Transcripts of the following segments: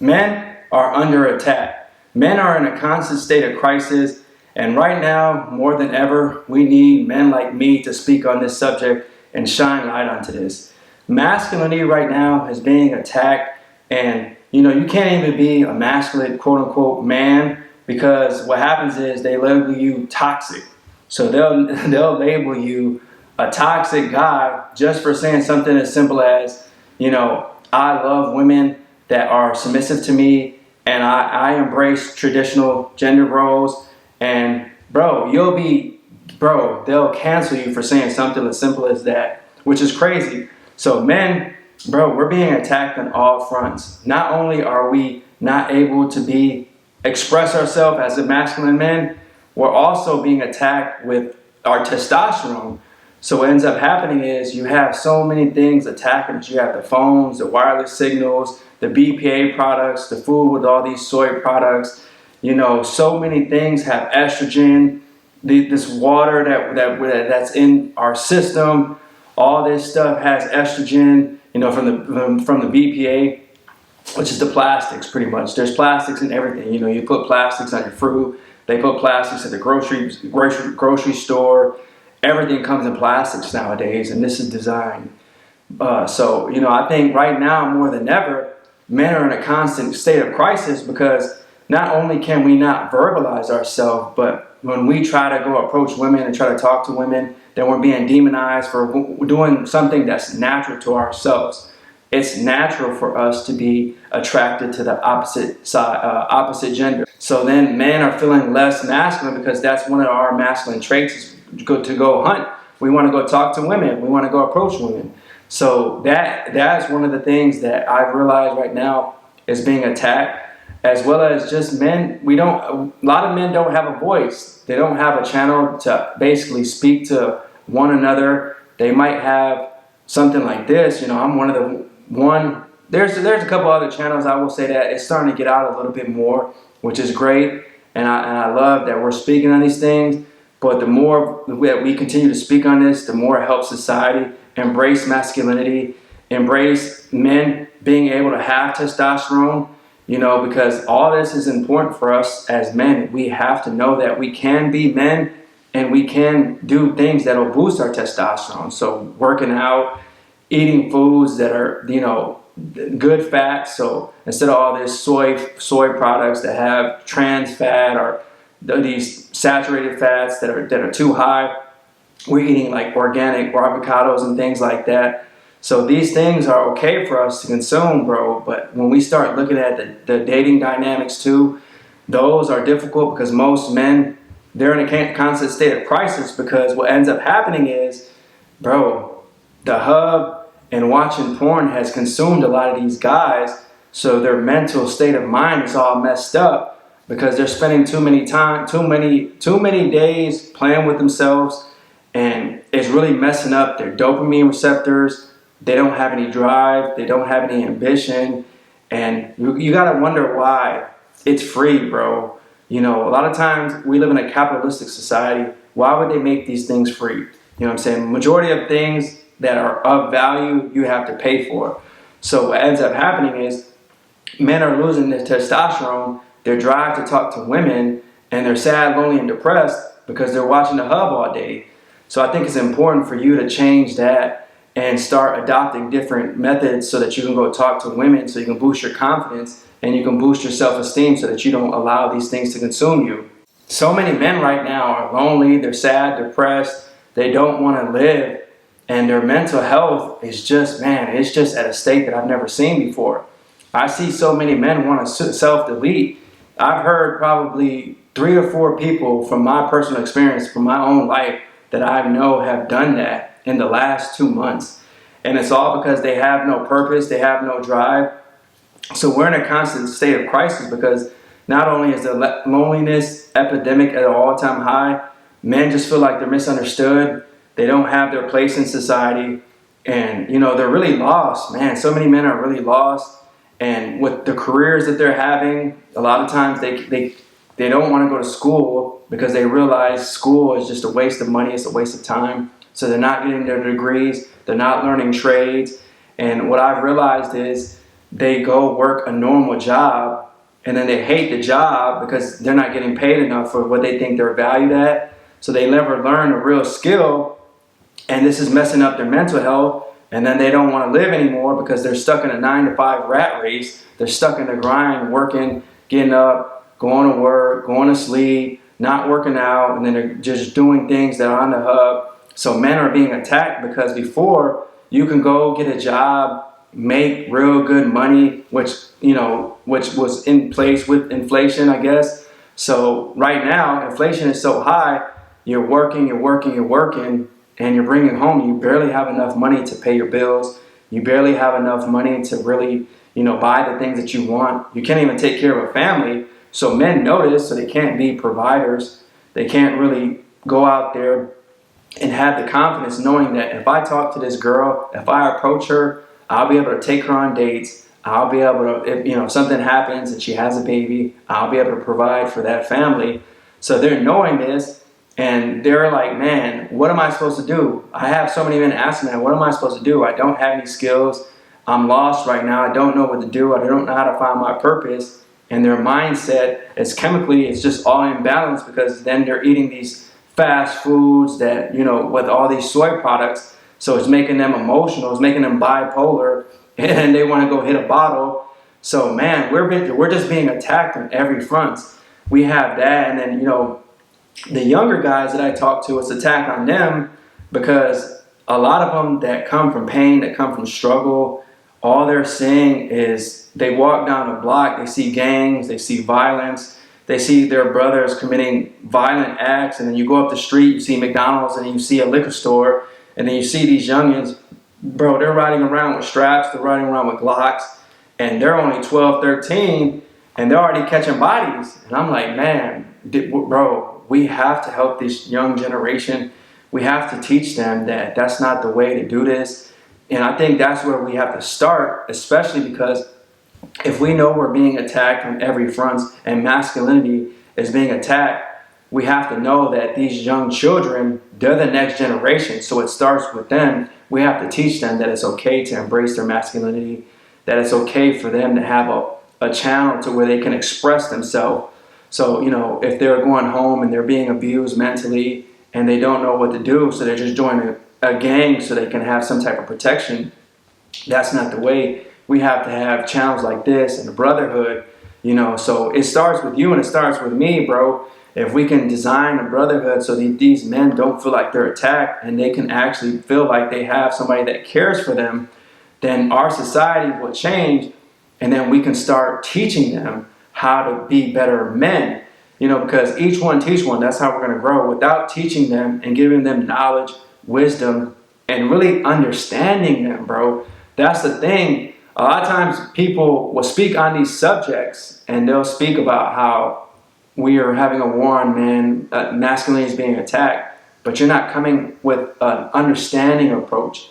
Men are under attack. Men are in a constant state of crisis, and right now, more than ever, we need men like me to speak on this subject and shine light onto this. Masculinity right now is being attacked, and you can't even be a masculine quote unquote man, because what happens is they label you toxic. So they'll label you a toxic guy just for saying something as simple as, I love women that are submissive to me, and I embrace traditional gender roles. And they'll cancel you for saying something as simple as that, which is crazy. So men, we're being attacked on all fronts. Not only are we not able to express ourselves as a masculine men, we're also being attacked with our testosterone. So what ends up happening is you have so many things attacking us. You have the phones, the wireless signals, the BPA products, the food with all these soy products. So many things have estrogen. This water that's in our system, all this stuff has estrogen. From the BPA, which is the plastics, pretty much. There's plastics in everything. You put plastics on your fruit. They put plastics at the grocery store. Everything comes in plastics nowadays, and this is designed. I think right now more than ever, men are in a constant state of crisis, because not only can we not verbalize ourselves, but when we try to go approach women and try to talk to women, then we're being demonized for doing something that's natural to ourselves. It's natural for us to be attracted to the opposite gender. So then men are feeling less masculine, because that's one of our masculine traits, is to go hunt. We want to go talk to women. We want to go approach women. So that's one of the things that I've realized right now is being attacked, as well as just men. A lot of men don't have a voice. They don't have a channel to basically speak to one another. They might have something like this. I'm there's a couple other channels, I will say, that it's starting to get out a little bit more, which is great. And I love that we're speaking on these things. But the more that we continue to speak on this, the more it helps society embrace masculinity, embrace men being able to have testosterone, because all this is important for us as men. We have to know that we can be men, and we can do things that will boost our testosterone. So working out, eating foods that are, good fats. So instead of all this soy products that have trans fat or these saturated fats that are too high, we're eating like organic avocados and things like that. So these things are okay for us to consume, but when we start looking at the dating dynamics too, those are difficult, because most men, they're in a constant state of crisis, because what ends up happening is, the hub and watching porn has consumed a lot of these guys. So their mental state of mind is all messed up, because they're spending too many days playing with themselves, and it's really messing up their dopamine receptors. They don't have any drive. They don't have any ambition. And you got to wonder why. It's free, bro. A lot of times we live in a capitalistic society. Why would they make these things free? You know what I'm saying? Majority of things that are of value, you have to pay for. So what ends up happening is men are losing their testosterone, their drive to talk to women, and they're sad, lonely, and depressed because they're watching the hub all day. So I think it's important for you to change that and start adopting different methods so that you can go talk to women, so you can boost your confidence and you can boost your self-esteem, so that you don't allow these things to consume you. So many men right now are lonely, they're sad, depressed, they don't want to live, and their mental health is just at a state that I've never seen before. I see so many men want to self-delete. I've heard probably 3 or 4 people from my personal experience, from my own life, that I know have done that in the last 2 months. And it's all because they have no purpose, they have no drive. So we're in a constant state of crisis, because not only is the loneliness epidemic at an all-time high, men just feel like they're misunderstood. They don't have their place in society. And, they're really lost, man. So many men are really lost. And with the careers that they're having, a lot of times they don't want to go to school, because they realize school is just a waste of money, it's a waste of time. So they're not getting their degrees, they're not learning trades. And what I've realized is they go work a normal job and then they hate the job because they're not getting paid enough for what they think they're valued at. So they never learn a real skill, and this is messing up their mental health. And then they don't want to live anymore because they're stuck in a 9-to-5 rat race. They're stuck in the grind, working, getting up, going to work, going to sleep, not working out, and then they're just doing things that are on the hub. So men are being attacked because before you can go get a job, make real good money, which was in place with inflation, I guess. So right now, inflation is so high, you're working, and you're bringing home, you barely have enough money to pay your bills. You barely have enough money to really, buy the things that you want. You can't even take care of a family. So men notice, so they can't be providers. They can't really go out there and have the confidence knowing that if I talk to this girl, if I approach her, I'll be able to take her on dates. I'll be able to, if something happens and she has a baby, I'll be able to provide for that family. So they're knowing this, and they're like, man, what am I supposed to do? I have so many men asking me, what am I supposed to do? I don't have any skills. I'm lost right now. I don't know what to do. I don't know how to find my purpose. And their mindset is chemically, it's just all imbalanced because then they're eating these fast foods that, with all these soy products. So it's making them emotional. It's making them bipolar, and they want to go hit a bottle. So man, we're just being attacked on every front. We have that, and then the younger guys that I talk to, it's attack on them because a lot of them that come from pain, that come from struggle, all they're seeing is they walk down a block, they see gangs, they see violence, they see their brothers committing violent acts, and then you go up the street, you see McDonald's, and then you see a liquor store, and then you see these youngins, bro, they're riding around with straps, they're riding around with Glocks, and they're only 12, 13, and they're already catching bodies. And I'm like, man, bro, we have to help this young generation. We have to teach them that that's not the way to do this. And I think that's where we have to start, especially because if we know we're being attacked on every front and masculinity is being attacked, we have to know that these young children, they're the next generation. So it starts with them. We have to teach them that it's okay to embrace their masculinity, that it's okay for them to have a channel to where they can express themselves. So, if they're going home and they're being abused mentally and they don't know what to do, so they're just joining a gang so they can have some type of protection, that's not the way. We have to have channels like this and a brotherhood, so it starts with you and it starts with me, bro. If we can design a brotherhood so that these men don't feel like they're attacked and they can actually feel like they have somebody that cares for them, then our society will change, and then we can start teaching them how to be better men, because each one teach one. That's how we're going to grow. Without teaching them and giving them knowledge, wisdom, and really understanding them, bro. That's the thing. A lot of times people will speak on these subjects and they'll speak about how we are having a war on men, masculinity is being attacked, but you're not coming with an understanding approach.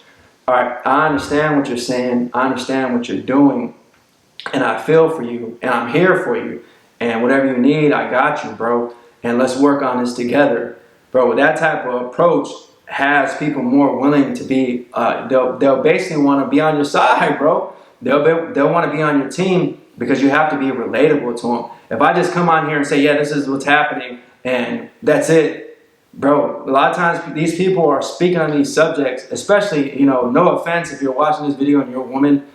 All right, I understand what you're saying, I understand what you're doing, and I feel for you, and I'm here for you, and whatever you need, I got you, bro, and let's work on this together. Bro, with that type of approach has people more willing to be, they'll basically want to be on your side, bro. They'll want to be on your team because you have to be relatable to them. If I just come on here and say, yeah, this is what's happening, and that's it, bro, a lot of times these people are speaking on these subjects, especially, no offense if you're watching this video and you're a woman,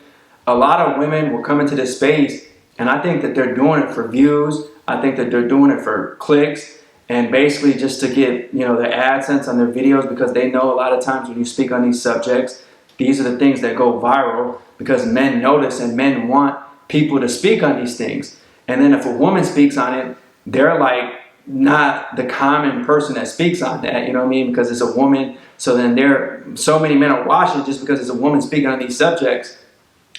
a lot of women will come into this space, and I think that they're doing it for views. I think that they're doing it for clicks, and basically just to get, their AdSense on their videos, because they know a lot of times when you speak on these subjects, these are the things that go viral because men notice and men want people to speak on these things. And then if a woman speaks on it, they're like not the common person that speaks on that, because it's a woman. So then so many men are watching just because it's a woman speaking on these subjects,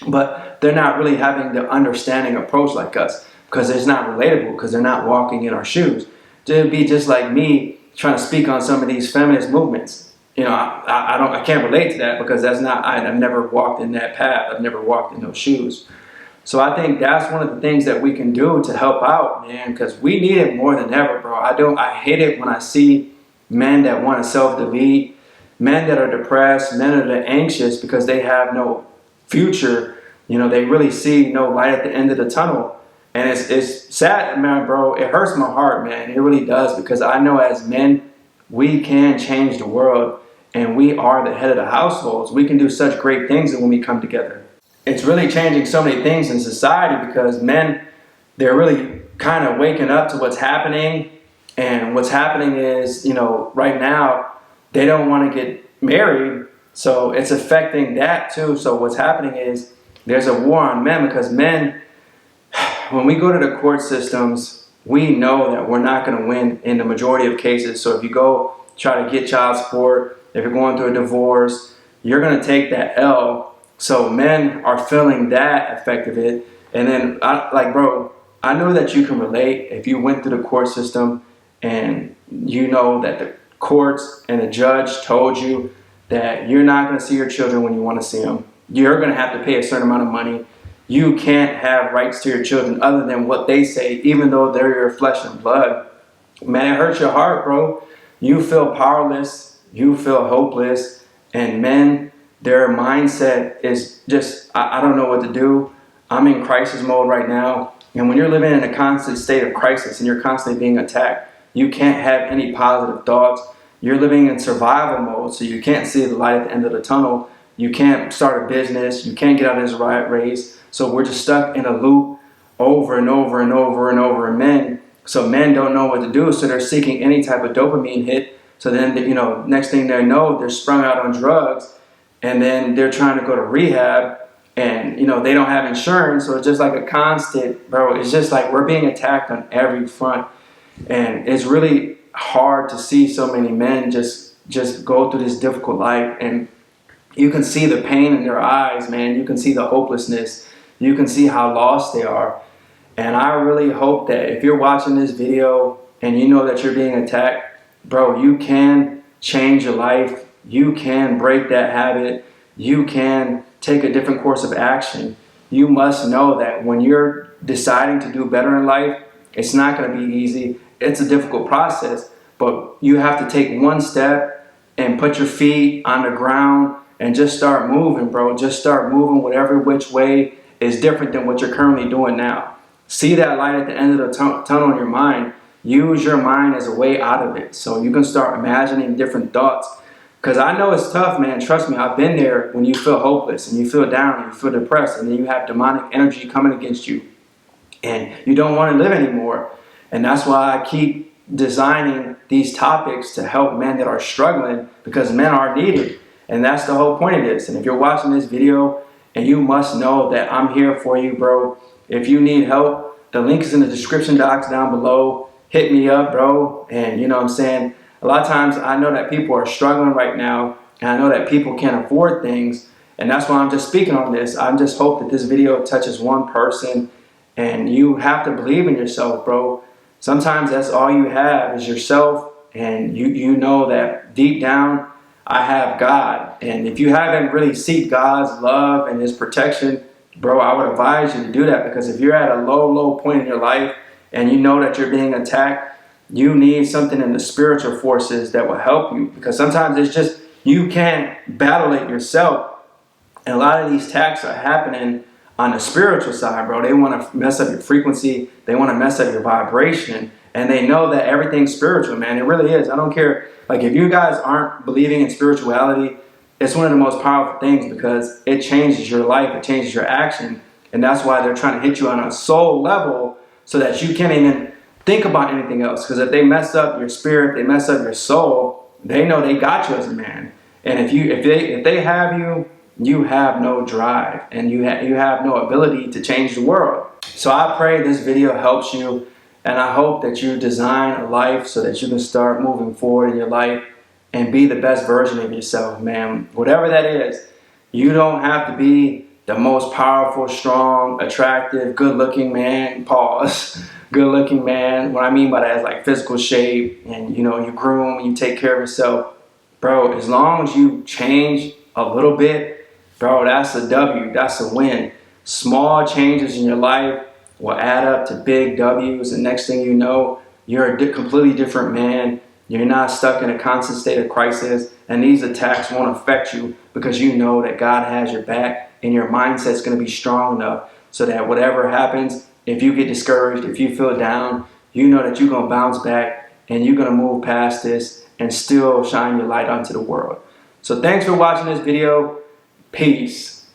but they're not really having the understanding approach like us because it's not relatable, because they're not walking in our shoes. It'd be just like me trying to speak on some of these feminist movements. I can't relate to that because I've never walked in that path. I've never walked in those shoes. So I think that's one of the things that we can do to help out, man, because we need it more than ever, bro. I hate it when I see men that want to self-delete, men that are depressed, men that are anxious because they have no future, You know, they really see no light at the end of the tunnel. And it's sad, man, bro. It hurts my heart, man. It really does, because I know as men, we can change the world, and we are the head of the households. We can do such great things when we come together. It's really changing so many things in society, because men, they're really kind of waking up to what's happening. And what's happening is, you know, right now, they don't want to get married. So it's affecting that too. So what's happening is there's a war on men, because men, when we go to the court systems, we know that we're not going to win in the majority of cases. So if you go try to get child support, if you're going through a divorce, you're going to take that L. So men are feeling that effect of it. And then, bro, I know that you can relate if you went through the court system and you know that the courts and the judge told you that you're not going to see your children when you want to see them. You're going to have to pay a certain amount of money. You can't have rights to your children other than what they say, even though they're your flesh and blood. Man, it hurts your heart, bro. You feel powerless. You feel hopeless. And men, their mindset is just, I don't know what to do. I'm in crisis mode right now. And when you're living in a constant state of crisis and you're constantly being attacked, you can't have any positive thoughts. You're living in survival mode, so you can't see the light at the end of the tunnel. You can't start a business. You can't get out of this rat race. So we're just stuck in a loop over and over and over and over. And men don't know what to do, so they're seeking any type of dopamine hit. So then, you know, next thing they know, they're sprung out on drugs, and then they're trying to go to rehab, and, you know, they don't have insurance. So it's just like a constant, bro. It's just like we're being attacked on every front. And it's really hard to see so many men just go through this difficult life. And you can see the pain in their eyes, man. You can see the hopelessness. You can see how lost they are. And I really hope that if you're watching this video and you know that you're being attacked, bro, you can change your life. You can break that habit. You can take a different course of action. You must know that when you're deciding to do better in life, it's not going to be easy. It's a difficult process, but you have to take one step and put your feet on the ground and just start moving, bro. Just start moving whatever which way is different than what you're currently doing now. See that light at the end of the tunnel in your mind. Use your mind as a way out of it, so you can start imagining different thoughts. Because I know it's tough, man. Trust me, I've been there when you feel hopeless and you feel down and you feel depressed, and then you have demonic energy coming against you and you don't want to live anymore. And that's why I keep designing these topics to help men that are struggling, because men are needed. And that's the whole point of this. And if you're watching this video, and you must know that I'm here for you, bro. If you need help, the link is in the description box down below. Hit me up, bro. And you know what I'm saying? A lot of times I know that people are struggling right now, and I know that people can't afford things. And that's why I'm just speaking on this. I just hope that this video touches one person. And you have to believe in yourself, bro. Sometimes that's all you have is yourself. And you know that deep down, I have God. And if you haven't really seek God's love and His protection, bro, I would advise you to do that. Because if you're at a low point in your life and you know that you're being attacked, you need something in the spiritual forces that will help you. Because sometimes it's just, you can't battle it yourself. And a lot of these attacks are happening on the spiritual side, bro. They want to mess up your frequency. They want to mess up your vibration. And they know that everything's spiritual, man. It really is. I don't care. Like, if you guys aren't believing in spirituality, it's one of the most powerful things, because it changes your life. It changes your action. And that's why they're trying to hit you on a soul level, so that you can't even think about anything else. Because if they mess up your spirit, they mess up your soul, they know they got you as a man. And if they have you, you have no drive, and you have no ability to change the world. So I pray this video helps you, and I hope that you design a life so that you can start moving forward in your life and be the best version of yourself, man. Whatever that is, you don't have to be the most powerful, strong, attractive, good-looking man. Pause. Good-looking man. What I mean by that is like physical shape, and you know, you groom, you take care of yourself. Bro, as long as you change a little bit, bro, that's a W. That's a win. Small changes in your life will add up to big W's, and next thing you know, you're a completely different man. You're not stuck in a constant state of crisis, and these attacks won't affect you, because you know that God has your back, and your mindset's going to be strong enough so that whatever happens, if you get discouraged, if you feel down, you know that you're going to bounce back and you're going to move past this and still shine your light onto the world. So thanks for watching this video. Peace.